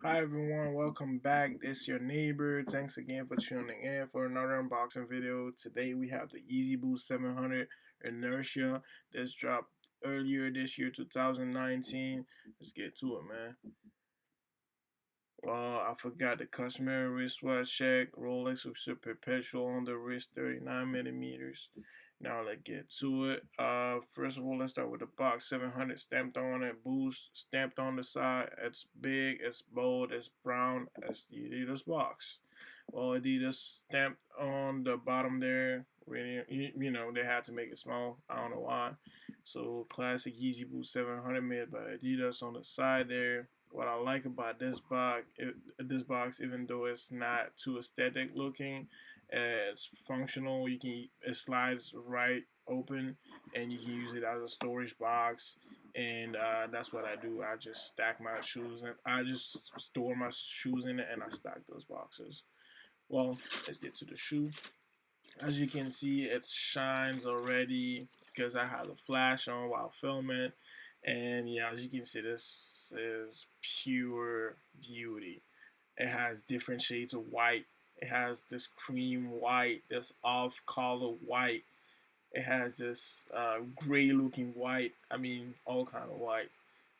Hi everyone, welcome back. This your neighbor. Thanks again for tuning in for another unboxing video. Today we have the Yeezy Boost 700 Inertia. This dropped earlier this year, 2019. Let's get to it, man. I forgot the customary wristwatch check. Rolex with perpetual on the wrist, 39 millimeters. Now let's get to it. First of all, let's start with the box. 700 stamped on it. Boost stamped on the side. It's big. It's bold. It's brown. It's the Adidas box. Well, Adidas stamped on the bottom there. Really, they had to make it small. I don't know why. So classic Yeezy Boost 700 made by Adidas on the side there. What I like about this box, even though it's not too aesthetic looking, it's functional. It slides right open, and you can use it as a storage box. And that's what I do. I just stack my shoes and I just store my shoes in it, and I stack those boxes. Well, let's get to the shoe. As you can see, it shines already because I have the flash on while filming. And yeah, as you can see, this is pure beauty. It has different shades of white. It has this cream white, this off color white. It has this gray looking white. I mean, all kind of white.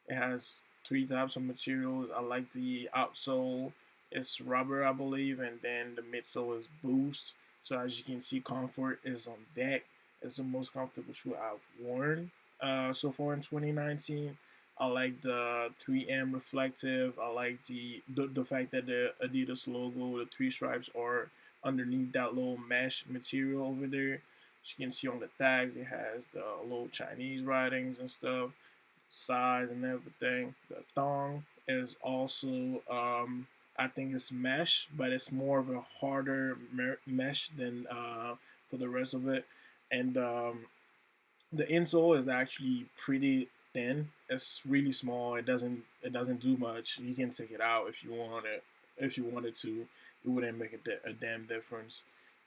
It has three types of materials. I like the outsole. It's rubber, I believe, and then the midsole is boost. So as you can see, comfort is on deck. It's the most comfortable shoe I've worn so far in 2019. I like the 3M reflective. I like the fact that the Adidas logo, the three stripes, are underneath that little mesh material over there. As you can see on the tags, it has the little Chinese writings and stuff, size and everything. The thong is also, I think it's mesh, but it's more of a harder mesh than for the rest of it. And the insole is actually pretty thin. It's really small. It doesn't do much. You can take it out if you want it. If you wanted to, it wouldn't make a damn difference.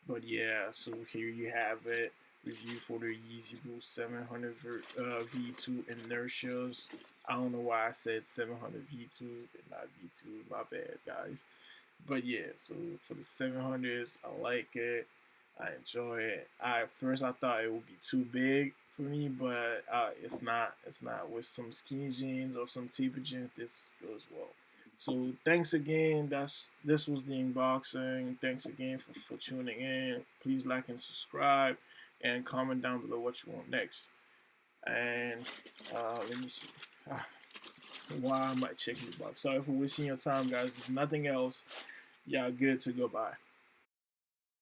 But yeah, so here you have it. Review for the Yeezy Boost 700 V2 inertias. I don't know why I said 700 V2 and not V2. My bad, guys. But yeah, so for the 700s, I like it. I enjoy it. I thought it would be too big for me, but it's not. It's not. With some skinny jeans or some taper jeans, this goes well. So thanks again. This was the unboxing. Thanks again for tuning in. Please like and subscribe, and comment down below what you want next. And let me see. Why am I checking the box? Sorry for wasting your time, guys. There's nothing else. Y'all good to go by.